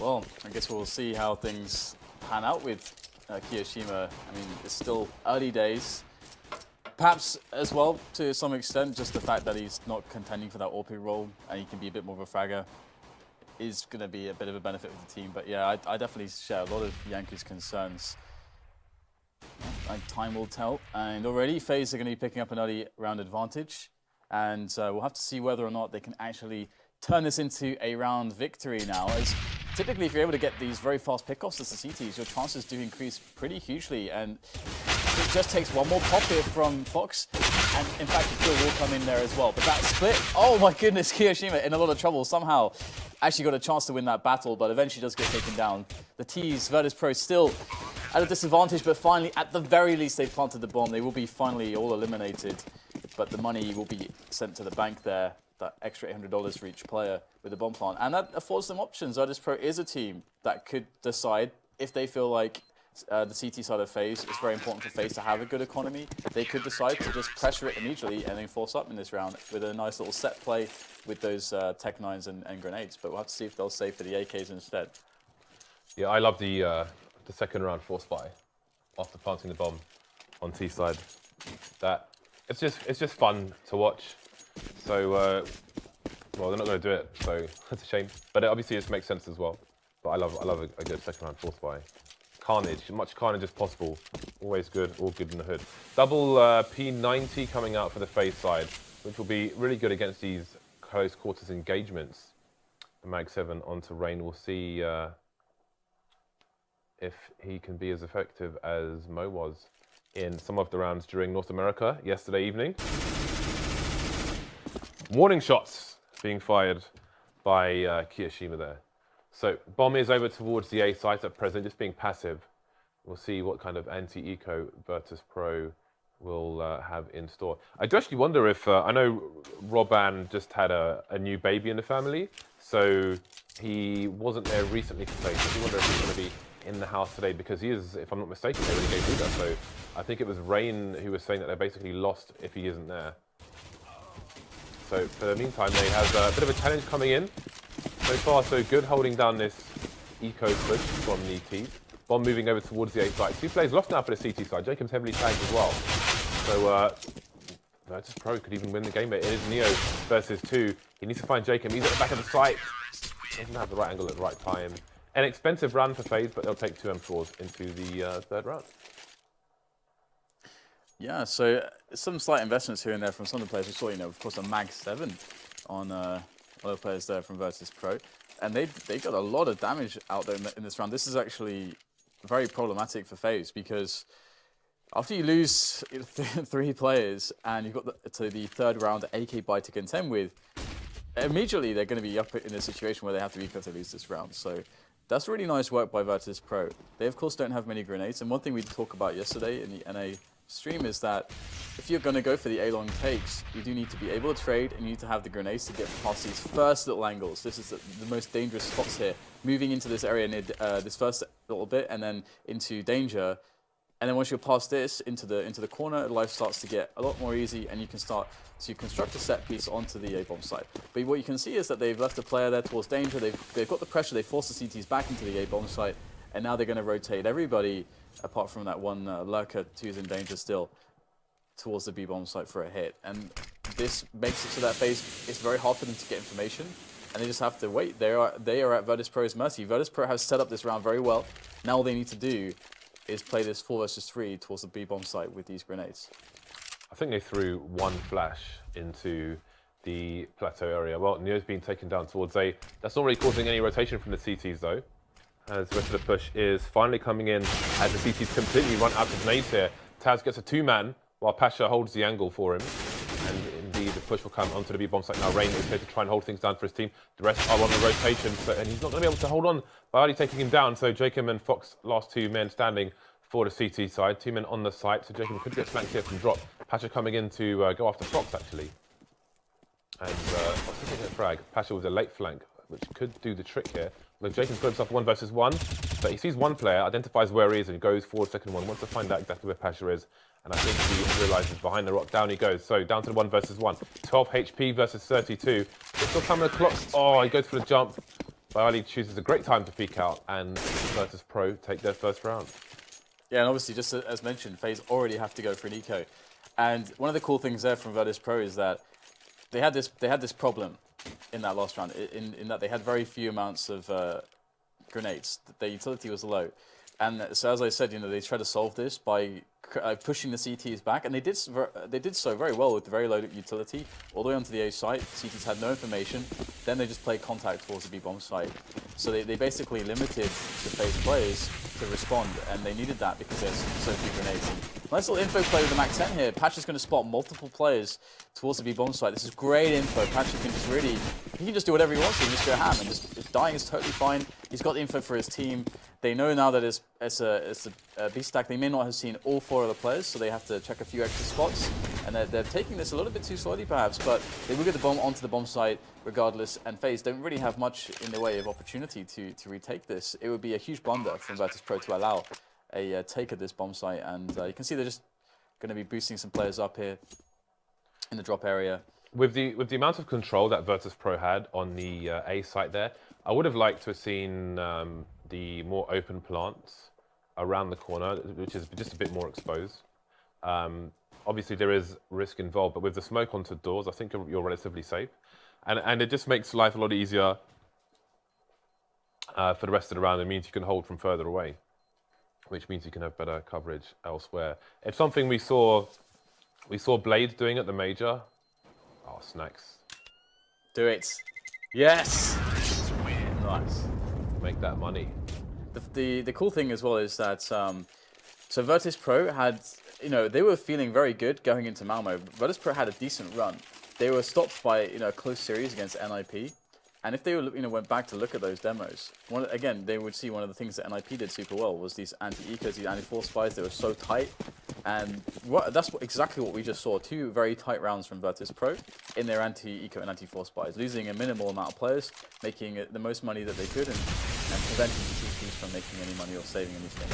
Well, I guess we'll see how things pan out with Kiyoshima. I mean, it's still early days. Perhaps as well, to some extent, just the fact that he's not contending for that AWP role and he can be a bit more of a fragger is going to be a bit of a benefit for the team. But yeah, I definitely share a lot of Yanku's concerns. And time will tell. And already, FaZe are going to be picking up an early round advantage. And we'll have to see whether or not they can actually turn this into a round victory now. As typically, if you're able to get these very fast pickoffs as the CTs, your chances do increase pretty hugely. And it just takes one more pop here from Fox. And in fact, the kill will come in there as well. But that split, oh my goodness, Kiyoshima in a lot of trouble. Somehow actually got a chance to win that battle, but eventually does get taken down. The T's, VirtusPro still at a disadvantage, but finally, at the very least, they've planted the bomb. They will be finally all eliminated, but the money will be sent to the bank there. That extra $800 for each player with the bomb plant. And that affords them options. VirtusPro is a team that could decide if they feel like the CT side of FaZe, it's very important for FaZe to have a good economy. They could decide to just pressure it immediately and then force up in this round with a nice little set play with those Tech 9s and grenades. But we'll have to see if they'll save for the AKs instead. Yeah, I love the second round force buy after planting the bomb on T side. That it's just fun to watch. So well, they're not going to do it, so that's a shame. But obviously, it makes sense as well. But I love a good second round force buy. Carnage, much carnage as possible. Always good, all good in the hood. Double P90 coming out for the FaZe side, which will be really good against these close quarters engagements. The Mag 7 onto Rain. We'll see if he can be as effective as Mo was in some of the rounds during North America yesterday evening. Warning shots being fired by Kiyoshima there. So bomb is over towards the A site at present, just being passive. We'll see what kind of anti-eco VirtusPro will have in store. I do actually wonder if, I know Robban just had a new baby in the family, so he wasn't there recently for FaZe. I do wonder if he's going to be in the house today, because he is, if I'm not mistaken, they really gave Buddha. So I think it was Rain who was saying that they're basically lost if he isn't there. So for the meantime, they have a bit of a challenge coming in. So far, so good, holding down this eco push from the T. Bomb moving over towards the A side. Two players lost now for the CT side. Jacob's heavily tagged as well. So VirtusPro could even win the game, but it is Neo versus 2. He needs to find Jacob. He's at the back of the site. He doesn't have the right angle at the right time. An expensive run for FaZe, but they'll take 2 M4s into the third round. Yeah, so some slight investments here and there from some of the players. We saw, of course, a Mag 7 on other players there from VirtusPro. And they got a lot of damage out there in this round. This is actually very problematic for FaZe, because after you lose 3 players and you've got to the third round AK buy to contend with, immediately they're going to be up in a situation where they have to be eco to lose this round. So that's really nice work by VirtusPro. They, of course, don't have many grenades. And one thing we talked about yesterday in the NA stream is that if you're going to go for the A-long takes, you do need to be able to trade, and you need to have the grenades to get past these first little angles. This is the most dangerous spots here. Moving into this area near this first little bit, and then into danger. And then once you're past this, into the corner, life starts to get a lot more easy, and you can start to construct a set piece onto the A-bomb site. But what you can see is that they've left a player there towards danger. They've got the pressure. They forced the CTs back into the A-bomb site, and now they're going to rotate everybody, apart from that one lurker who's in danger still, towards the B-bomb site for a hit. And this makes it so that FaZe, it's very hard for them to get information, and they just have to wait. They are at VirtusPro's mercy. VirtusPro has set up this round very well. Now all they need to do is play this 4 versus 3 towards the B-bomb site with these grenades. I think they threw one flash into the plateau area. Well, Neo's been taken down towards A. That's not really causing any rotation from the CTs though, as the rest of the push is finally coming in as the CTs completely run out of nades here. Taz gets a 2-man while Pasha holds the angle for him. And indeed, the push will come onto the B-bomb site now. Rain is here to try and hold things down for his team. The rest are on the rotation, and he's not going to be able to hold on by only taking him down. So Jacob and Fox, last 2 men standing for the CT side. 2 men on the site, so Jacob could get flanked here from drop. Pasha coming in to go after Fox, actually. And Fox is getting a frag. Pasha with a late flank, which could do the trick here. Look, Jacob's put himself 1 versus 1, but he sees one player, identifies where he is, and goes forward second one. Wants to find out exactly where Pasha is. And I think he realizes behind the rock. Down he goes. So down to the 1 versus 1. 12 HP versus 32. It's still coming the clock. Oh, he goes for the jump. Bialy chooses a great time to peek out, and VirtusPro take their first round. Yeah, and obviously, just as mentioned, FaZe already have to go for an eco. And one of the cool things there from VirtusPro is that they had this problem in that last round, in that they had very few amounts of grenades. Their utility was low. And so, as I said, they tried to solve this by pushing the CTs back, and they did so very well with the very low utility, all the way onto the A site. CTs had no information. Then they just played contact towards the B bomb site. So they basically limited the FaZe players to respond, and they needed that because there's so few grenades. Nice little info play with the Mac 10 here. Patch is going to spot multiple players towards the B bomb site. This is great info. Patch can just he can just do whatever he wants to, just go ham, and just dying is totally fine. He's got the info for his team. They know now that it's a B stack. They may not have seen all 4 other players, so they have to check a few extra spots. And they're taking this a little bit too slowly, perhaps, but they will get the bomb onto the bomb site regardless. And FaZe don't really have much in the way of opportunity to retake this. It would be a huge blunder from VirtusPro to allow a take of this bomb site. And you can see they're just going to be boosting some players up here in the drop area. With the amount of control that VirtusPro had on the A site there, I would have liked to have seen the more open plants around the corner, which is just a bit more exposed. Obviously, there is risk involved, but with the smoke onto doors, I think you're relatively safe. And it just makes life a lot easier for the rest of the round. It means you can hold from further away, which means you can have better coverage elsewhere. It's something we saw Blade doing at the major. Oh, Snacks. Do it. Yes! Nice. Make that money. The cool thing as well is that so VirtusPro had, they were feeling very good going into Malmo. VirtusPro had a decent run. They were stopped by a close series against NIP, and if they went back to look at those demos, again they would see one of the things that NIP did super well was these anti-ecos, these anti-force spies. They were so tight, and that's exactly what we just saw. 2 very tight rounds from VirtusPro in their anti-eco and anti-force spies, losing a minimal amount of players, making the most money that they could, and preventing the TPs from making any money or saving anything.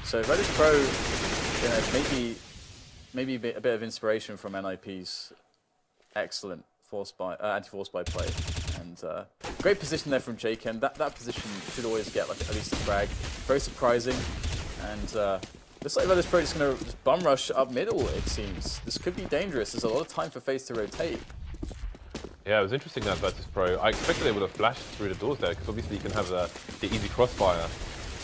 So VirtusPro, maybe a bit of inspiration from NIP's excellent anti-force spy play, and great position there from Jken. That position should always get at least a frag. Very surprising, and looks like VirtusPro is going to just bum rush up middle. It seems this could be dangerous. There's a lot of time for FaZe to rotate. Yeah, it was interesting that VirtusPro. I expected they would have flashed through the doors there, because obviously you can have the easy crossfire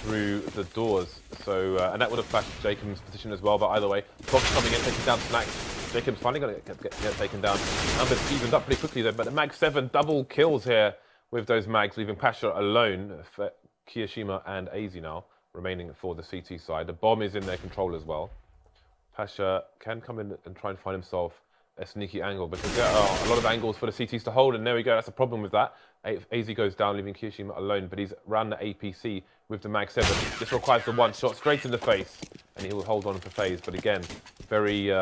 through the doors. So and that would have flashed Jacob's position as well. But either way, Fox coming in, taking down Snacks. Jacob's finally going to get taken down. Numbers evened up pretty quickly there, but the Mag 7 double kills here with those mags, leaving Pasha alone. For Kiyashima and AZ now remaining for the CT side. The bomb is in their control as well. Pasha can come in and try and find himself a sneaky angle, because there are a lot of angles for the CTs to hold, and there we go. That's a problem with that. AZ goes down, leaving Kiyashima alone, but he's around the APC with the Mag 7. This requires the one shot straight in the face, and he will hold on for FaZe. But again, very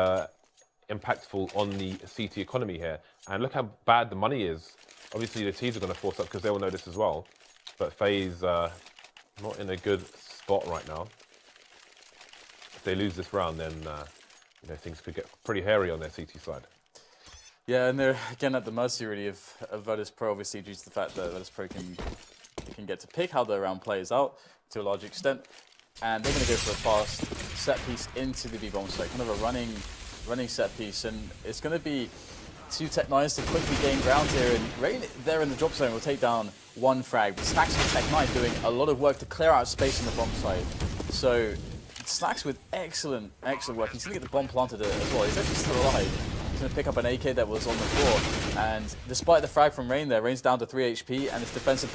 impactful on the CT economy here. And look how bad the money is. Obviously, the T's are going to force up because they will know this as well. But FaZe not in a good spot right now. If they lose this round, then things could get pretty hairy on their CT side. Yeah, and they're again at the mercy really of VirtusPro, obviously due to the fact that VirtusPro can get to pick how the round plays out to a large extent, and they're going to go for a fast set piece into the B bomb site, kind of a running set piece, and it's going to be 2 Tech9s to quickly gain ground here, and Rain there in the drop zone will take down 1 frag, but Snacks and Tech9 doing a lot of work to clear out space on the bomb site. So Snacks with excellent work. He's going to get the bomb planted as well. He's actually still alive. He's going to pick up an AK that was on the floor, and despite the frag from Rain there, Rain's down to 3 HP, and his defensive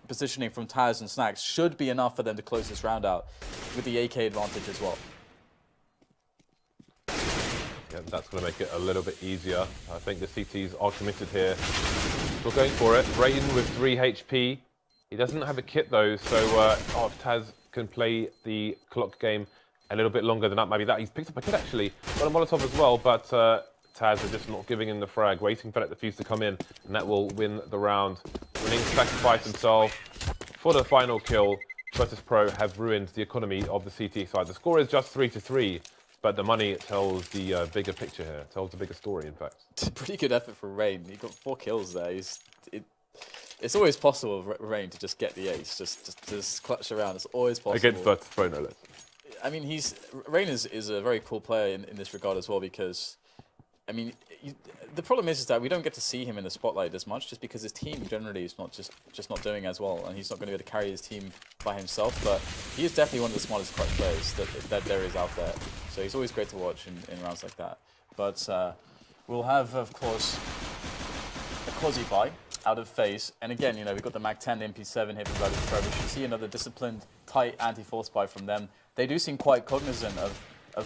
positioning from Taz and Snacks should be enough for them to close this round out with the AK advantage as well. Yeah, that's going to make it a little bit easier. I think the CTs are committed here. We're going for it. Rain with 3 HP. He doesn't have a kit though, so if Taz can play the clock game a little bit longer than that, maybe that. He's picked up a kit actually, got a Molotov as well, but Taz are just not giving him the frag, waiting for that defuse to come in, and that will win the round. Winning to sacrifice himself for the final kill. VirtusPro have ruined the economy of the CT side. The score is just 3-3. But the money tells the bigger picture here, tells the bigger story, in fact. It's a pretty good effort for Rain. He got 4 kills there. it's always possible for Rain to just get the ace, just clutch around. It's always possible. Against VirtusPro, no less. I mean, Rain is a very cool player in this regard as well, because, I mean, the problem is that we don't get to see him in the spotlight as much, just because his team generally is not just not doing as well, and he's not going to be able to carry his team by himself. But he is definitely one of the smartest clutch players that there is out there. So he's always great to watch in rounds like that. But we'll have, of course, a Quasi buy out of FaZe. And again, we've got the Mag-10, the MP7 here from VirtusPro. We should see another disciplined, tight anti-force buy from them. They do seem quite cognizant of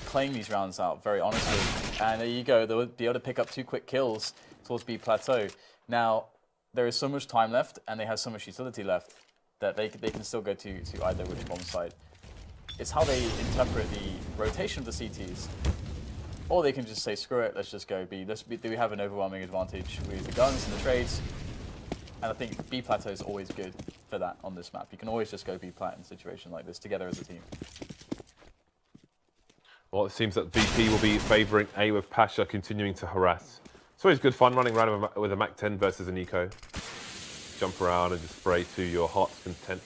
playing these rounds out, very honestly. And there you go, they'll be able to pick up 2 quick kills towards B Plateau. Now, there is so much time left, and they have so much utility left, that they can still go to either which bomb site. It's how they interpret the rotation of the CTs. Or they can just say, screw it, let's just go B. We have an overwhelming advantage with the guns and the trades. And I think B Plateau is always good for that on this map. You can always just go B Plat in a situation like this together as a team. Well, it seems that VP will be favouring A with Pasha, continuing to harass. It's always good fun running around with a Mac-10 versus an Eco. Jump around and just spray to your heart's content.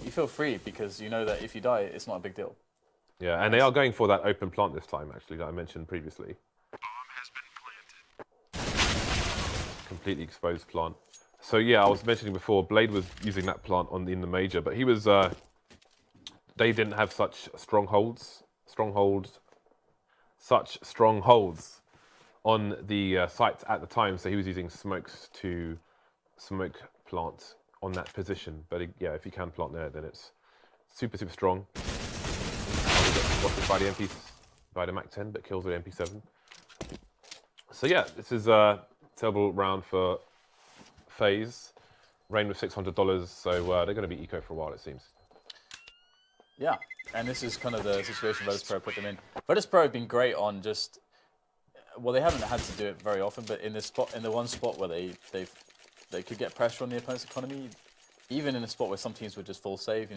You feel free because you know that if you die, it's not a big deal. Yeah, and they are going for that open plant this time, actually, that I mentioned previously. Bomb has been planted. Completely exposed plant. So yeah, I was mentioning before, Blade was using that plant in the major, but he was, they didn't have such strongholds on the site at the time, so he was using smokes to smoke plant on that position. But yeah, if you can plant there, then it's super, super strong. Spotted by the by the Mac-10, but kills with the MP7. So yeah, this is a terrible round for FaZe. Rain with $600, so they're going to be eco for a while, it seems. Yeah, and this is kind of the situation VirtusPro put them in. VirtusPro have been great on just, well, they haven't had to do it very often, but in the one spot where they could get pressure on the opponent's economy, even in a spot where some teams would just full save,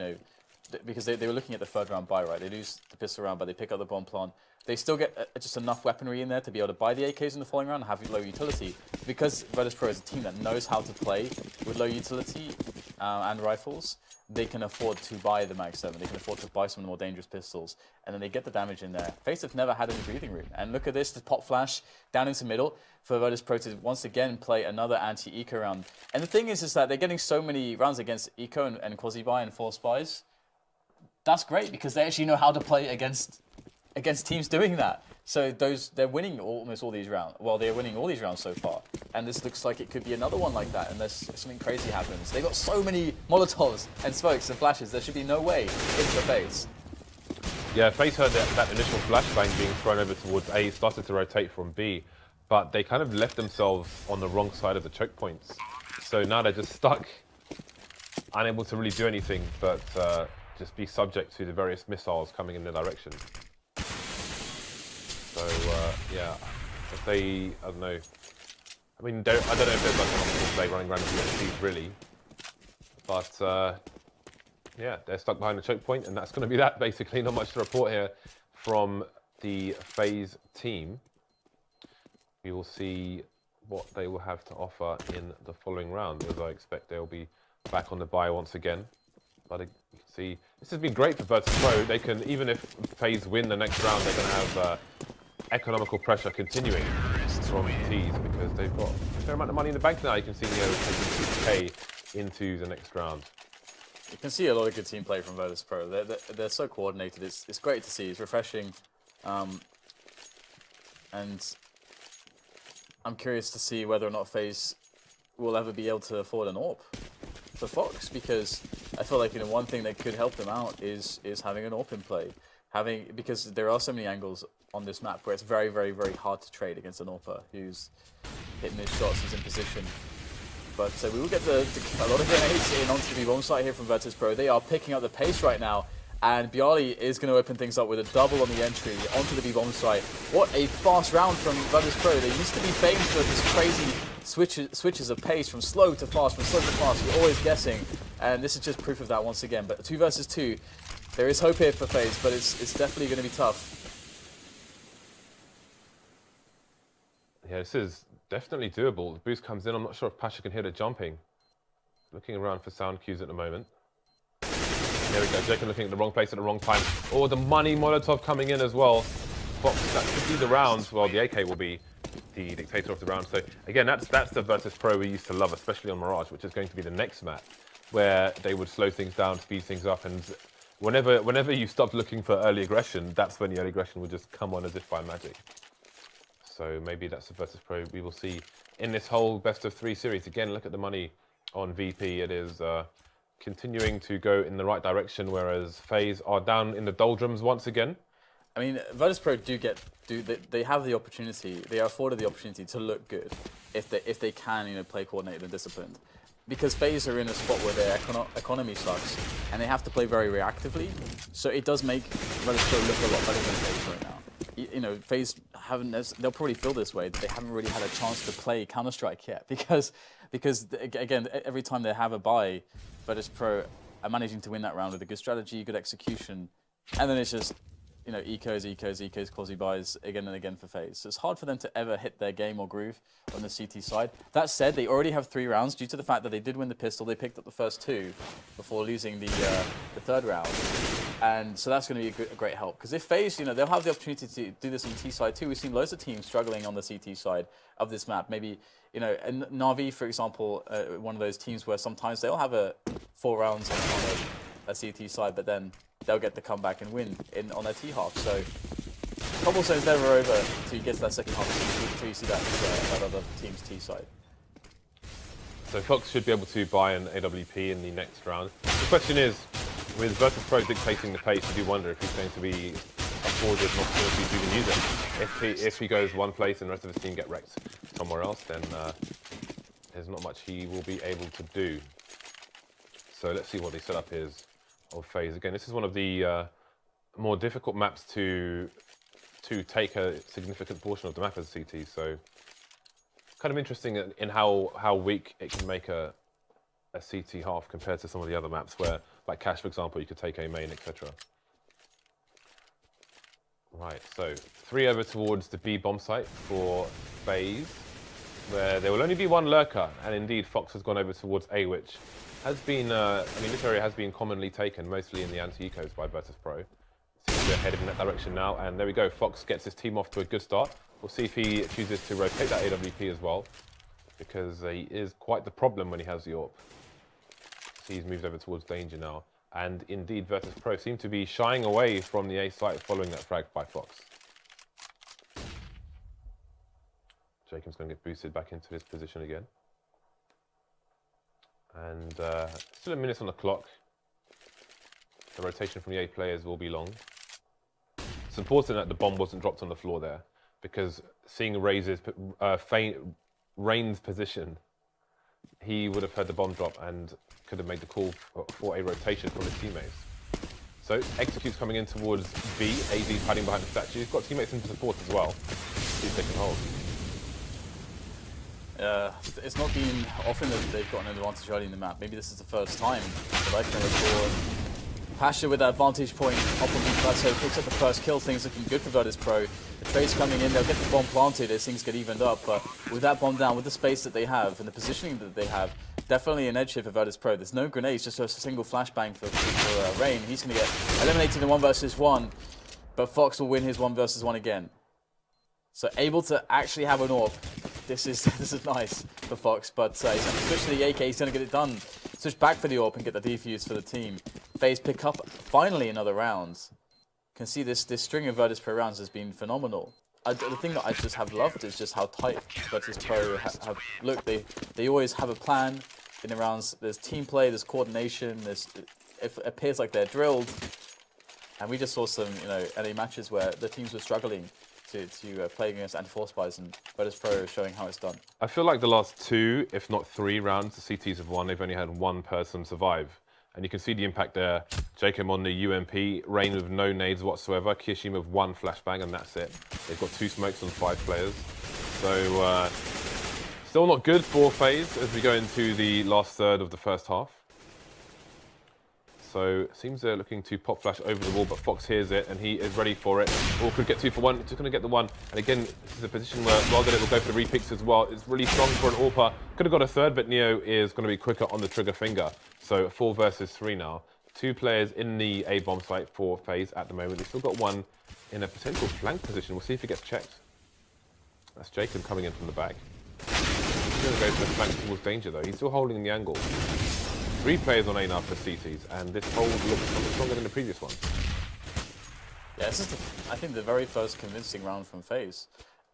because they were looking at the third round buy, right? They lose the pistol round, but they pick up the bomb plant. They still get just enough weaponry in there to be able to buy the AKs in the following round and have low utility. Because VirtusPro is a team that knows how to play with low utility and rifles, they can afford to buy the Mag-7. They can afford to buy some of the more dangerous pistols, and then they get the damage in there. FaZe have never had any breathing room. And look at this, the pop flash down into middle for VirtusPro to once again play another anti-eco round. And the thing is that they're getting so many rounds against eco and quasi-buy and force buys. That's great because they actually know how to play against teams doing that. So they're winning almost all these rounds. Well, they're winning all these rounds so far. And this looks like it could be another one like that unless something crazy happens. They got so many Molotovs and smokes and flashes. There should be no way into the FaZe. Yeah, FaZe heard that initial flashbang being thrown over towards A, started to rotate from B, but they kind of left themselves on the wrong side of the choke points. So now they're just stuck, unable to really do anything but just be subject to the various missiles coming in their direction. So yeah, if they, I don't know. I mean, I don't know if there's like an optimal play running around the USCs really, but yeah, they're stuck behind the choke point, and that's going to be that basically. Not much to report here from the FaZe team. We will see what they will have to offer in the following round, as I expect they'll be back on the bye once again. But you can see, this has been great for VirtusPro. They can, even if FaZe win the next round, they're going to have economical pressure continuing from T's because they've got a fair amount of money in the bank now. You can see taking 6K into the next round. You can see a lot of good team play from VirtusPro. They're so coordinated. It's great to see. It's refreshing. And I'm curious to see whether or not FaZe will ever be able to afford an AWP for Fox, because I feel like one thing that could help them out is having an AWP in play. Because there are so many angles on this map where it's very, very, very hard to trade against an AWPer who's hitting his shots, who's in position. But we will get a lot of grenades in onto the bomb site here from VirtusPro. They are picking up the pace right now, and Bialy is going to open things up with a double on the entry onto the B-bomb site. What a fast round from VirtusPro. They used to be famous for this crazy switches of pace from slow to fast, You're always guessing, and this is just proof of that once again. But 2 versus 2, there is hope here for FaZe, but it's definitely going to be tough. Yeah, this is definitely doable. The boost comes in. I'm not sure if Pasha can hit it jumping. Looking around for sound cues at the moment. There we go, Jacob looking at the wrong place at the wrong time. Oh, the money Molotov coming in as well. Fox, that could be the round. Well, the AK will be the dictator of the round. So again, that's the VirtusPro we used to love, especially on Mirage, which is going to be the next map, where they would slow things down, speed things up, and whenever you stopped looking for early aggression, that's when the early aggression would just come on as if by magic. So maybe that's the VirtusPro we will see in this whole best of 3 series. Again, look at the money on VP. It is continuing to go in the right direction, whereas FaZe are down in the doldrums once again. I mean, VirtusPro they have the opportunity, they are afforded the opportunity to look good if they can, you know, play coordinated and disciplined. Because FaZe are in a spot where their economy sucks and they have to play very reactively, so it does make VirtusPro look a lot better than FaZe right now. You know, FaZe they'll probably feel this way. They haven't really had a chance to play Counter-Strike yet because again, every time they have a bye, VirtusPro are managing to win that round with a good strategy, good execution, and then it's just, you know, ecos, quasi buys again and again for FaZe. So it's hard for them to ever hit their game or groove on the CT side. That said, they already have 3 rounds due to the fact that they did win the pistol. They picked up the first 2 before losing the 3rd round. And so that's going to be a great help. Because if FaZe, you know, they'll have the opportunity to do this on T side too. We've seen loads of teams struggling on the CT side of this map. Maybe, you know, and Na'Vi, for example, one of those teams where sometimes they'll have 4 rounds on a CT side, but then they'll get the comeback and win on their T half. So Cobblestone's never over until you get to that second half, until you see that other team's T side. So Fox should be able to buy an AWP in the next round. The question is, with VirtusPro dictating the pace, you do wonder if he's going to be afforded an opportunity to even use it. If he goes one place and the rest of his team get wrecked somewhere else, then there's not much he will be able to do. So let's see what the setup is of FaZe. Again, this is one of the more difficult maps to take a significant portion of the map as CT. So kind of interesting in how weak it can make a CT half compared to some of the other maps where, like Cash, for example, you could take a main, etc. Right, so 3 over towards the B bomb site for FaZe, where there will only be 1 lurker, and indeed Fox has gone over towards A, which has been, I mean, this area has been commonly taken, mostly in the anti-ecos by VirtusPro. Seems to be headed in that direction now, and there we go. Fox gets his team off to a good start. We'll see if he chooses to rotate that AWP as well, because he is quite the problem when he has the AWP. So he's moved over towards danger now. And indeed, VirtusPro seem to be shying away from the A site following that frag by Fox. Jacob's going to get boosted back into his position again. And still a minute on the clock. The rotation from the A players will be long. It's important that the bomb wasn't dropped on the floor there, because seeing Rain's position, he would have heard the bomb drop and could have made the call for a rotation from his teammates. So executes coming in towards B. AZ's hiding behind the statue. He's got teammates in to support as well. See if they can hold. It's not been often that they've got an advantage early in the map. Maybe this is the first time that I can recall. Pasha with that vantage point up on the plateau, picks up the first kill. Things looking good for VirtusPro. The trade's coming in, they'll get the bomb planted as things get evened up, but with that bomb down, with the space that they have and the positioning that they have, definitely an edge here for VirtusPro. There's no grenades, just a single flashbang for Rain. He's going to get eliminated in 1 versus 1, but Fox will win his 1 versus 1 again. So able to actually have an AWP. This is nice for Fox, but he's going to switch to the AK, he's going to get it done. Switch back for the AWP and get the defuse for the team. FaZe pick up finally another round. Can see this string of VirtusPro rounds has been phenomenal. The thing that I just have loved is just how tight VirtusPro have looked. They always have a plan in the rounds. There's team play, there's coordination, it appears like they're drilled. And we just saw some, you know, NA matches where the teams were struggling to play against anti-force buys, and VirtusPro showing how it's done. I feel like the last 2, if not 3 rounds the CTs have won, they've only had 1 person survive. And you can see the impact there. Jacob on the UMP, Rain with no nades whatsoever, Kirishima with 1 flashbang, and that's it. They've got 2 smokes on 5 players. So, still not good for FaZe as we go into the last third of the first half. So seems they're looking to pop flash over the wall, but Fox hears it and he is ready for it. Or could get 2 for 1, just going to get the 1. And again, this is a position where rather than it will go for the repicks as well. It's really strong for an AWPer. Could have got a third, but Neo is going to be quicker on the trigger finger. So 4 versus 3 now. 2 players in the A bomb site for FaZe at the moment. They've still got 1 in a potential flank position. We'll see if he gets checked. That's Jacob coming in from the back. He's going to go for the flank towards danger though. He's still holding the angle. 3 players on A now for CTs, and this hold looks somewhat stronger than the previous one. Yeah, this is, I think, the very first convincing round from FaZe.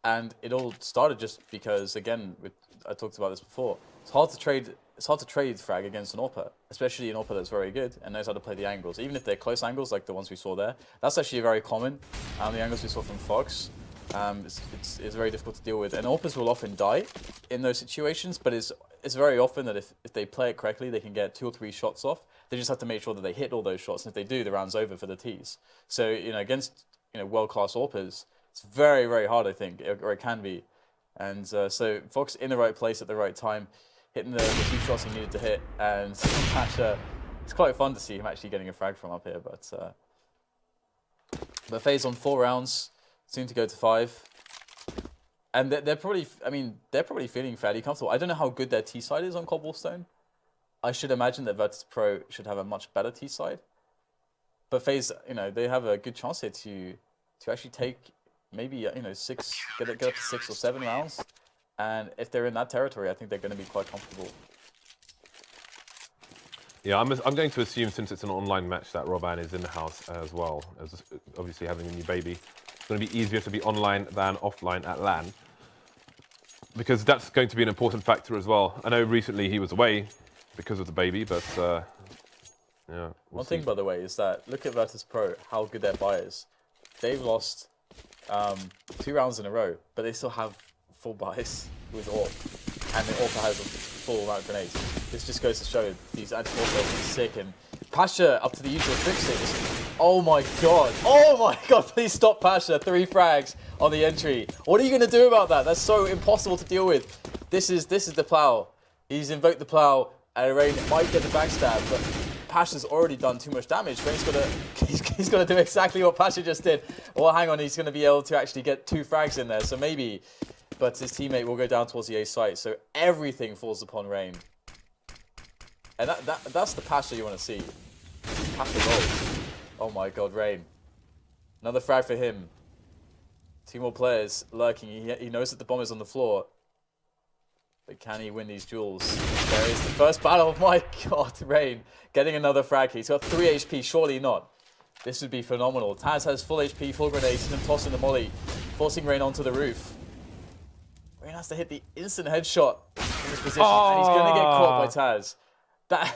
And it all started just because, again, I talked about this before, it's hard to trade frag against an AWPer, especially an AWPer that's very good and knows how to play the angles. Even if they're close angles like the ones we saw there, that's actually very common. The angles we saw from Fox, it's very difficult to deal with. And AWPers will often die in those situations, but it's very often that if they play it correctly, they can get 2 or 3 shots off. They just have to make sure that they hit all those shots, and if they do, the round's over for the Ts. So, against world-class AWPers, it's very, very hard, I think, or it can be. And so Fox in the right place at the right time, hitting the 2 shots he needed to hit, and Pasha, it's quite fun to see him actually getting a frag from up here. But FaZe on 4 rounds, soon to go to 5. And they're probably feeling fairly comfortable. I don't know how good their T side is on Cobblestone. I should imagine that VirtusPro should have a much better T side. But FaZe, they have a good chance here to actually take maybe 6, get up to 6 or 7 rounds. And if they're in that territory, I think they're going to be quite comfortable. Yeah, I'm going to assume, since it's an online match, that Robban is in the house as well, as obviously having a new baby. It's going to be easier to be online than offline at LAN, because that's going to be an important factor as well. I know recently he was away because of the baby, but yeah. One thing, by the way, is that look at VirtusPro, how good their buy is. They've lost 2 rounds in a row, but they still have full buys with AWP, and the AWP has a full amount of grenades. This just goes to show these anti-AWP are sick, and Pasha up to the usual tricks. Oh my god! Oh my god! Please stop Pasha. 3 frags on the entry. What are you going to do about that? That's so impossible to deal with. This is the plow. He's invoked the plow, and Rain might get the backstab, but Pasha's already done too much damage. Rain's he's got to do exactly what Pasha just did. Well, hang on, he's going to be able to actually get 2 frags in there, so maybe. But his teammate will go down towards the A site, so everything falls upon Rain. And that's the Pasha you want to see. Pasha rolls. Oh my god, Rain. Another frag for him. 2 more players lurking. He knows that the bomb is on the floor. But can he win these duels? There is the first battle. Oh my god, Rain getting another frag. He's got 3 HP, surely not. This would be phenomenal. Taz has full HP, full grenades, and tossing the molly, forcing Rain onto the roof. Rain has to hit the instant headshot in this position, and he's going to get caught by Taz. That,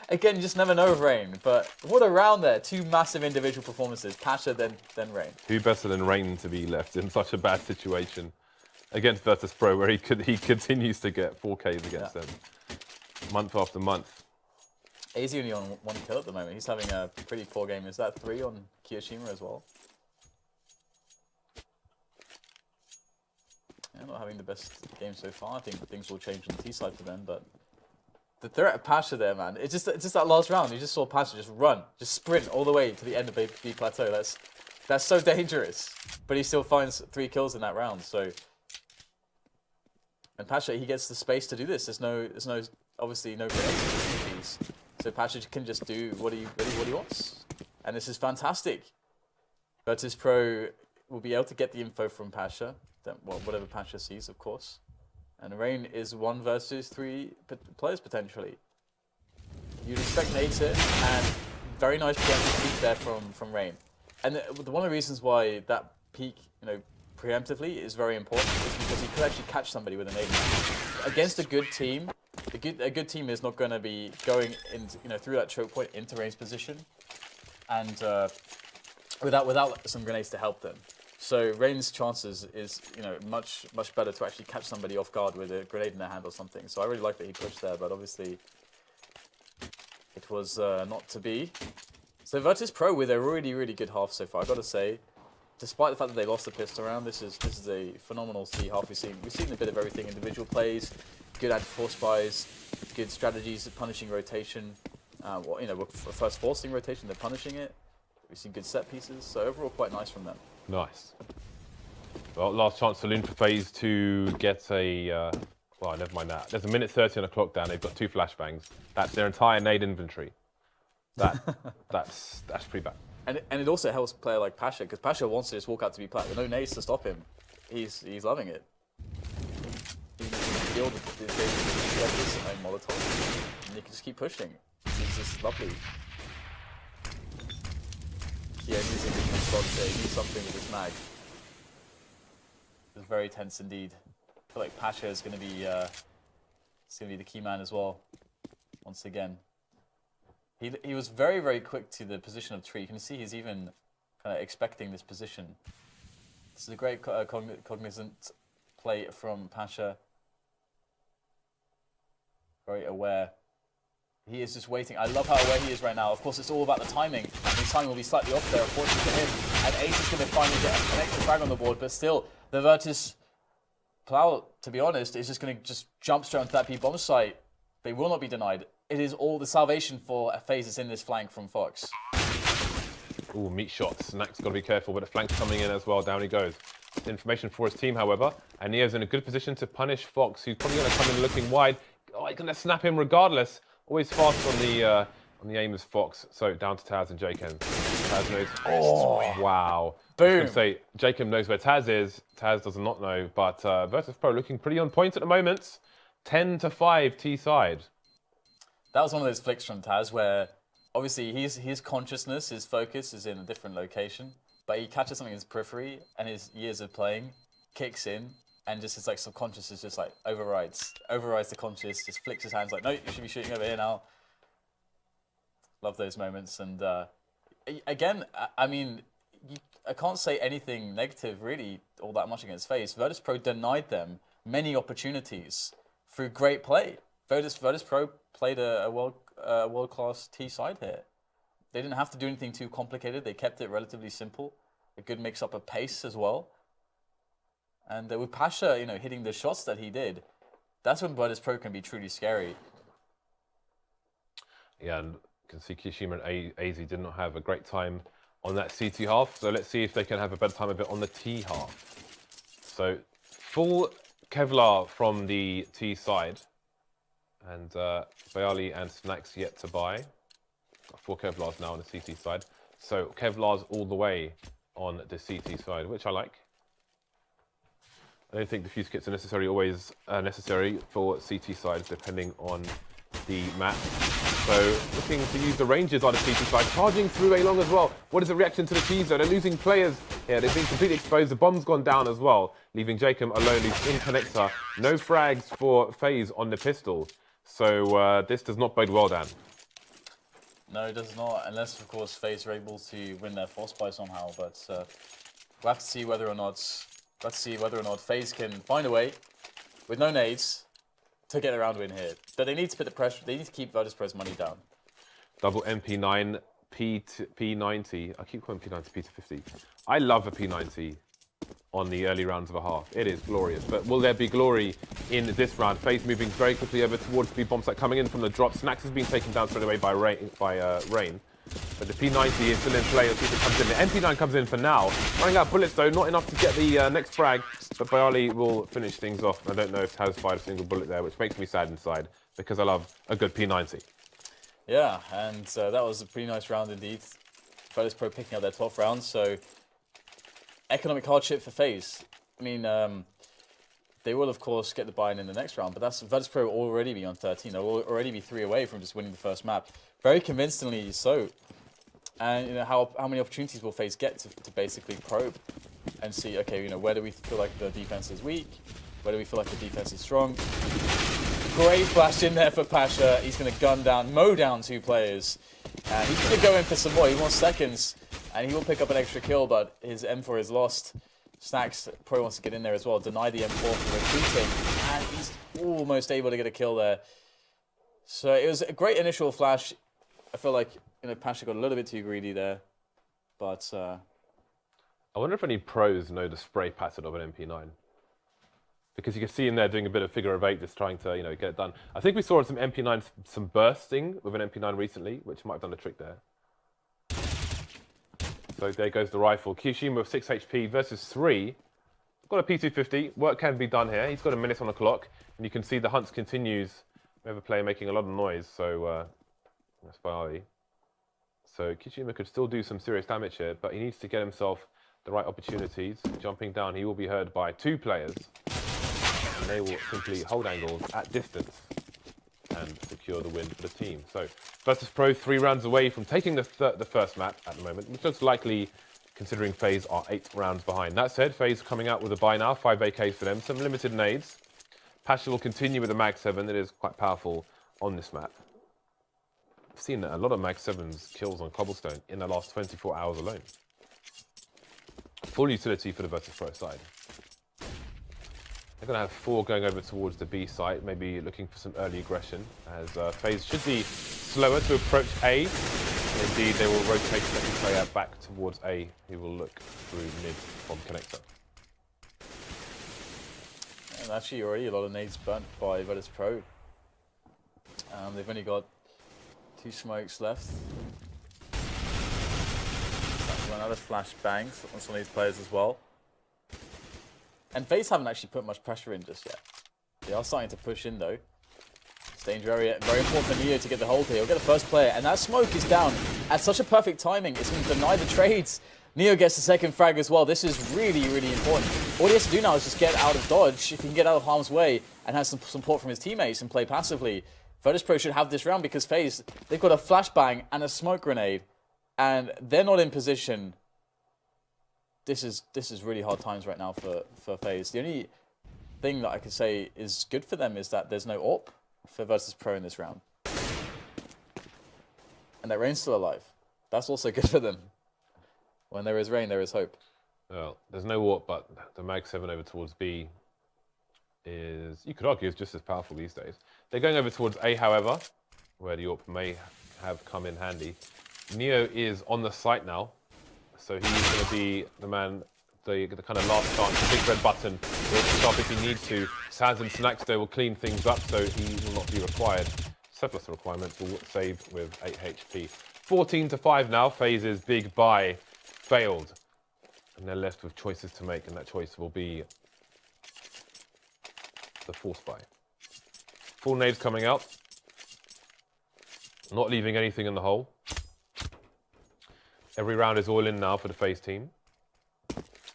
again, you just never know with Rain, but what a round there. 2 massive individual performances, Pasha, then Rain. Who better than Rain to be left in such a bad situation against VirtusPro, where he continues to get 4Ks against them month after month. AZ only on 1 kill at the moment. He's having a pretty poor game. Is that 3 on Kiyoshima as well? Yeah, not having the best game so far. I think things will change on the T side for them, but the threat of Pasha there, man. It's just that last round. You just saw Pasha just run, just sprint all the way to the end of B plateau. That's so dangerous. But he still finds 3 kills in that round. So, and Pasha, he gets the space to do this. There's obviously no great opportunities. So Pasha can just do what he wants, and this is fantastic. VirtusPro will be able to get the info from Pasha, whatever Pasha sees, of course. And Rain is 1 versus 3 players potentially. You'd expect nades here, and very nice preemptive peek there from Rain. And one of the reasons why that peek, preemptively is very important is because he could actually catch somebody with a nade. Against a good team, a good team is not going to be going through that choke point into Rain's position, and without some grenades to help them. So Rain's chances is much better to actually catch somebody off guard with a grenade in their hand or something. So I really like that he pushed there, but obviously it was not to be. So VirtusPro with a really good half so far. I got to say, despite the fact that they lost the pistol round, this is a phenomenal C half. We've seen a bit of everything: individual plays, good anti-force buys, good strategies, punishing rotation. Well, you know, we're first forcing rotation, they're punishing it. We've seen good set pieces, so overall quite nice from them. Nice. Well, last chance saloon for FaZe to get a. Well, never mind that. There's a minute 30 on the clock down. They've got 2 flashbangs. That's their entire nade inventory. That's pretty bad. And it also helps a player like Pasha, because Pasha wants to just walk out to be plat with no nades to stop him. He's loving it. He can deal with the own Molotov, and you can just keep pushing. It's just lovely. Yeah, he's in the spot there. He needs something with his mag. It's very tense indeed. I feel like Pasha is going to be the key man as well. Once again, he was very, very quick to the position of tree. You can see he's even kind of expecting this position. This is a great cognizant play from Pasha. Very aware. He is just waiting. I love how aware he is right now. Of course, it's all about the timing. His timing will be slightly off there, unfortunately for him. And Ace is going to finally get an extra frag on the board, but still, the Virtus Plow, to be honest, is just going to just jump straight onto that B bomb site. They will not be denied. It is all the salvation for FaZe is in this flank from Fox. Ooh, meat shots. Snack's got to be careful, but the flank's coming in as well. Down he goes. Information for his team, however. And Neo's in a good position to punish Fox, who's probably going to come in looking wide. Oh, he's going to snap him regardless. Always fast on the aim as Fox. So down to Taz and Jacob. Taz knows. Oh, wow. Boom. I was going to say, Jacob knows where Taz is. Taz does not know. But VirtusPro looking pretty on point at the moment. 10-5 T side. That was one of those flicks from Taz where obviously his consciousness, his focus is in a different location, but he catches something in his periphery and his years of playing kicks in and just his like subconscious is just like overrides the conscious, just flicks his hands like, no, you should be shooting over here now. Love those moments. And again, I mean, I can't say anything negative really all that much against FaZe. VirtusPro denied them many opportunities through great play. VirtusPro played a world-class T side here. They didn't have to do anything too complicated. They kept it relatively simple. A good mix-up of pace as well. And with Pasha, you know, hitting the shots that he did, that's when VirtusPro can be truly scary. Yeah, and you can see Kishima and AZ did not have a great time on that CT half. So let's see if they can have a better time of it on the T half. So full Kevlar from the T side. And Bayali and Snacks yet to buy. Got 4 Kevlars now on the CT side. So Kevlars all the way on the CT side, which I like. I don't think diffuse kits are always necessary for CT sides, depending on the map. So looking to use the ranges on the CT side, charging through A long as well. What is the reaction to the teaser? They're losing players here. They've been completely exposed. The bomb's gone down as well, leaving Jacob alone. He's in connector. No frags for FaZe on the pistol. So this does not bode well, Dan. No, it does not, unless of course FaZe are able to win their force buy somehow. But we'll have to see whether or not FaZe can find a way with no nades to get a round win here. But they need to put the pressure. They need to keep VirtusPro's money down. Double MP9 P90. I keep calling P90 P250. I love a P90 on the early rounds of a half. It is glorious. But will there be glory in this round? FaZe moving very quickly over towards the bomb site, coming in from the drop. Snacks has been taken down straight away by Rain. But the P90 is still in play. Let's see if it comes in. The MP9 comes in for now. Running out bullets though, not enough to get the next frag. But Bayali will finish things off. I don't know if Taz fired a single bullet there, which makes me sad inside because I love a good P90. Yeah, and that was a pretty nice round indeed. VirtusPro picking up their 12th round, so economic hardship for FaZe. I mean, they will of course get the buy-in in the next round, but that's VirtusPro already be on 13. They'll already be 3 away from just winning the first map, very convincingly so. And you know how many opportunities will FaZe get to basically probe and see, okay, you know, where do we feel like the defense is weak, where do we feel like the defense is strong. Great flash in there for Pasha. He's going to mow down 2 players, and he's going to go in for some more. He wants seconds. And he will pick up an extra kill, but his M4 is lost. Snacks probably wants to get in there as well, deny the M4 for retreating, and he's almost able to get a kill there. So it was a great initial flash. I feel like, you know, Pasha got a little bit too greedy there, but I wonder if any pros know the spray pattern of an MP9. because you can see him there doing a bit of figure of 8, just trying to, you know, get it done. I think we saw some MP9, some bursting with an MP9 recently, which might have done a trick there. So there goes the rifle. Kiyoshima with 6 HP versus 3. Got a P250. Work can be done here. He's got a minute on the clock, and you can see the hunt continues. We have a player making a lot of noise, so that's by Ali. So Kiyoshima could still do some serious damage here, but he needs to get himself the right opportunities. Jumping down, he will be heard by 2 players, and they will simply hold angles at distance and secure the win for the team. So VirtusPro 3 rounds away from taking the first map at the moment, which looks likely considering FaZe are 8 rounds behind. That said, FaZe coming out with a buy now, 5 AKs for them, some limited nades. Pasha will continue with the Mag 7 that is quite powerful on this map. I've seen a lot of Mag 7's kills on Cobblestone in the last 24 hours alone. Full utility for the VirtusPro side. They're going to have 4 going over towards the B site, maybe looking for some early aggression, as FaZe should be slower to approach A. Indeed, they will rotate second player back towards A, who will look through mid from connector. And actually, already a lot of nades burnt by VirtusPro. They've only got 2 smokes left. Another flash bangs on some of these players as well. And FaZe haven't actually put much pressure in just yet. They are starting to push in though. Staying very important for Neo to get the hold here. He'll get the first player, and that smoke is down at such a perfect timing. It's going to deny the trades. Neo gets the second frag as well. This is really, really important. All he has to do now is just get out of dodge. If he can get out of harm's way and have some support from his teammates and play passively, VirtusPro should have this round because FaZe, they've got a flashbang and a smoke grenade, and they're not in position. This is really hard times right now for FaZe. The only thing that I could say is good for them is that there's no AWP for VirtusPro in this round. And that Rain's still alive. That's also good for them. When there is Rain, there is hope. Well, there's no warp, but the Mag 7 over towards B is, you could argue, is just as powerful these days. They're going over towards A, however, where the AWP may have come in handy. Neo is on the site now, so he's going to be the man, the kind of last chance, the big red button. He'll stop if he needs to. Sans and Snacks though will clean things up, so he will not be required. Surplus requirements will save with 8 HP. 14-5 now. FaZe's big buy failed, and they're left with choices to make, and that choice will be the force buy. Full nades coming out, not leaving anything in the hole. Every round is all in now for the FaZe team.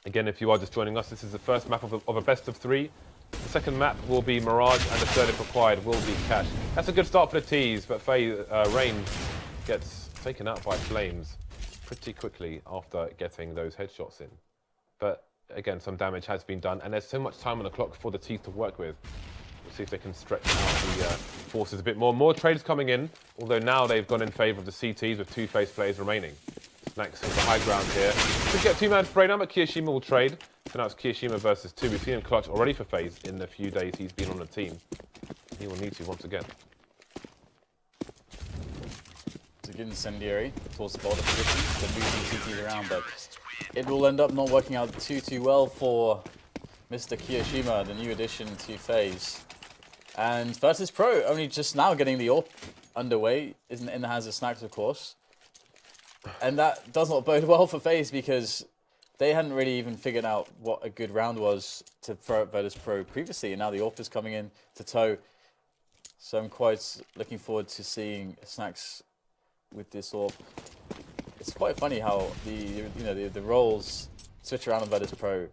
Again, if you are just joining us, this is the first map of a best of 3. The second map will be Mirage, and the third, if required, will be Cash. That's a good start for the T's, but Rain gets taken out by Flames pretty quickly after getting those headshots in. But again, some damage has been done, and there's so much time on the clock for the T's to work with. We'll see if they can stretch out the forces a bit more. More trades coming in, although now they've gone in favour of the CTs with 2 FaZe players remaining. Snacks has the high ground here. Could get 2-man spray down, but Kiyoshima will trade. So now it's Kiyoshima versus 2. We've seen him clutch already for FaZe in the few days he's been on the team. He will need to once again. It's a good incendiary towards the border position. They're moving CTs around, but it will end up not working out too well for Mr. Kiyoshima, the new addition to FaZe. And VirtusPro only just now getting the AWP underway, isn't in the hands of Snacks, of course. And that does not bode well for FaZe because they hadn't really even figured out what a good round was to throw at VirtusPro previously, and now the AWP is coming in to tow. So I'm quite looking forward to seeing Snacks with this AWP. It's quite funny how the roles switch around on VirtusPro.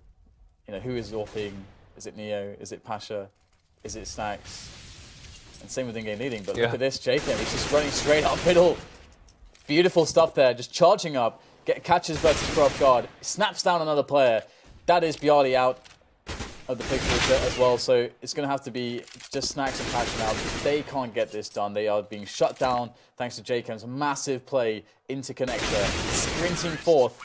You know, who is AWPing? Is it Neo? Is it Pasha? Is it Snacks? And same with in-game leading, but look at this, JK, he's just running straight up middle. Beautiful stuff there, just charging up, catches VirtusPro off guard, snaps down another player. That is Bialy out of the picture as well, so it's going to have to be just Snacks and Passion now. They can't get this done. They are being shut down thanks to JK's massive play into connector, sprinting forth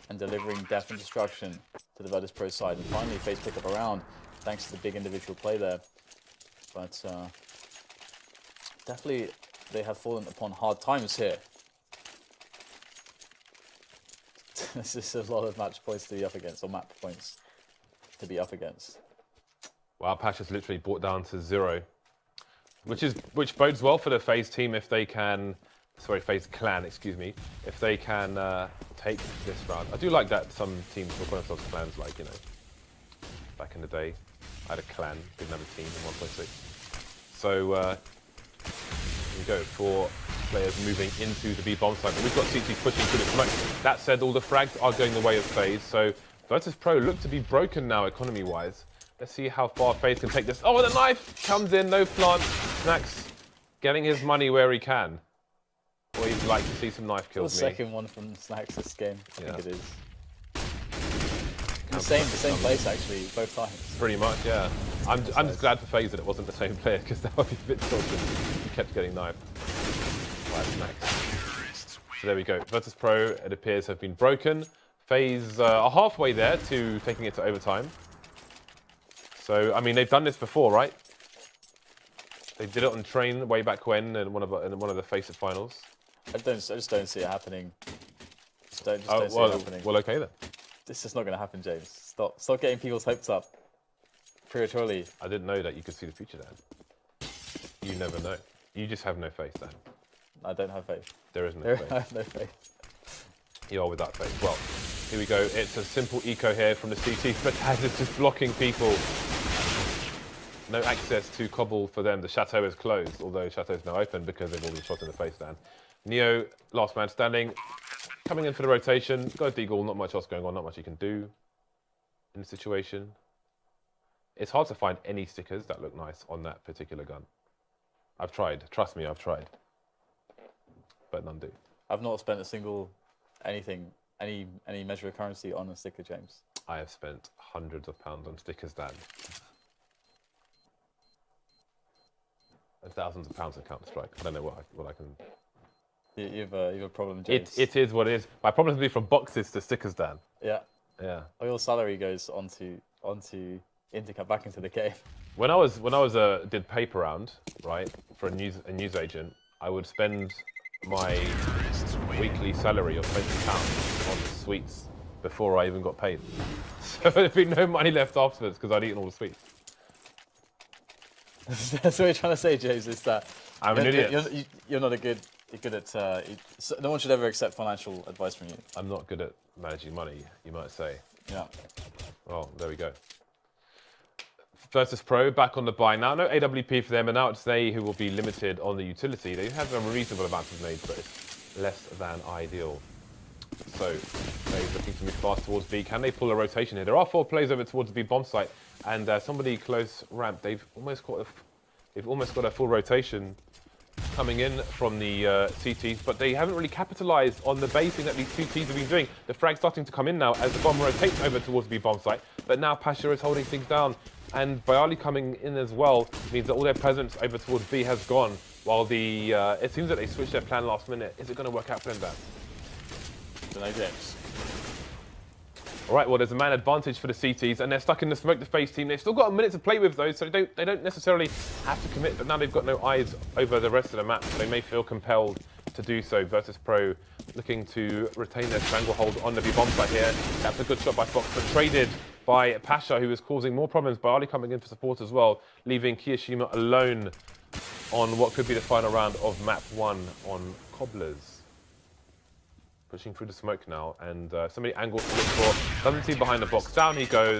and delivering death and destruction to the VirtusPro side. And finally, FaZe pick up a round thanks to the big individual play there. But definitely they have fallen upon hard times here. This is a lot of match points to be up against, or map points to be up against. Wow, Pasha's literally brought down to 0, which bodes well for the FaZe team if they can. Sorry, FaZe clan, excuse me. If they can take this round. I do like that some teams will call themselves clans, like, you know, back in the day. I had a clan, didn't have a team in 1.6. So, here we go, 4 players moving into the B bomb site. But we've got CT pushing through the smoke. That said, all the frags are going the way of FaZe. So, VirtusPro look to be broken now, economy-wise. Let's see how far FaZe can take this. Oh, the knife comes in, no plant. Snax getting his money where he can. Or you'd like to see some knife kills. The second one from Snax this game, I think it is. The same place actually, both times. Pretty much, yeah. I'm just glad for FaZe that it wasn't the same player, because that would be a bit tilted if he kept getting knifed by Snax. So there we go. VirtusPro, it appears, have been broken. FaZe are halfway there to taking it to overtime. So, I mean, they've done this before, right? They did it on Train way back when in one of the FaZe finals. I just don't see it happening. Just don't see it happening. Well, okay then. This is not going to happen, James. Stop getting people's hopes up prematurely. I didn't know that you could see the future, Dan. You never know. You just have no faith, Dan. I don't have faith. There is no faith. I have no faith. You are without faith. Well, here we go. It's a simple eco here from the CT, but Taz is just blocking people. No access to Cobble for them. The Chateau is closed, although Chateau is now open because they've all been shot in the face, Dan. Neo, last man standing, coming in for the rotation. Got a deagle, not much else going on, not much you can do in the situation. It's hard to find any stickers that look nice on that particular gun. I've tried, trust me, I've tried. But none do. I've not spent a single any measure of currency on a sticker, James. I have spent hundreds of pounds on stickers, Dan. And thousands of pounds on Counter-Strike. I don't know what I can... You have a problem, James. It is what it is. My problem has been from boxes to stickers, Dan. Yeah. Yeah. All your salary goes back into the game. When I did paper round, right, for a news agent, I would spend my weekly salary of £20 on sweets before I even got paid. So there'd be no money left afterwards because I'd eaten all the sweets. That's what you're trying to say, James. Is that I'm an idiot. You're not good at. No one should ever accept financial advice from you. I'm not good at managing money, you might say. Yeah. Well, there we go. VirtusPro back on the buy now. No AWP for them, and now it's they who will be limited on the utility. They have a reasonable amount of nades, but it's less than ideal. So they're looking to move fast towards B. Can they pull a rotation here? There are 4 players over towards the B bomb site, and somebody close ramp. They've almost got a full rotation coming in from the CTs, but they haven't really capitalized on the basing that these two teams have been doing. The frag's starting to come in now as the bomb rotates over towards the B bomb site, but now Pasha is holding things down, and Bayali coming in as well means that all their presence over towards B has gone, while the it seems that they switched their plan last minute. Is it going to work out for them, Dan? Don't know, James. All right, well, there's a man advantage for the CTs, and they're stuck in the smoke, the FaZe team. They've still got a minute to play with, though, so they don't necessarily have to commit, but now they've got no eyes over the rest of the map, so they may feel compelled to do so. VirtusPro looking to retain their stranglehold on the B-bomb site here. That's a good shot by Fox, but traded by Pasha, who is causing more problems. Bayali coming in for support as well, leaving Kiyoshima alone on what could be the final round of map 1 on Cobblers. Pushing through the smoke now, and somebody angles to look for, doesn't see behind the box. Down he goes.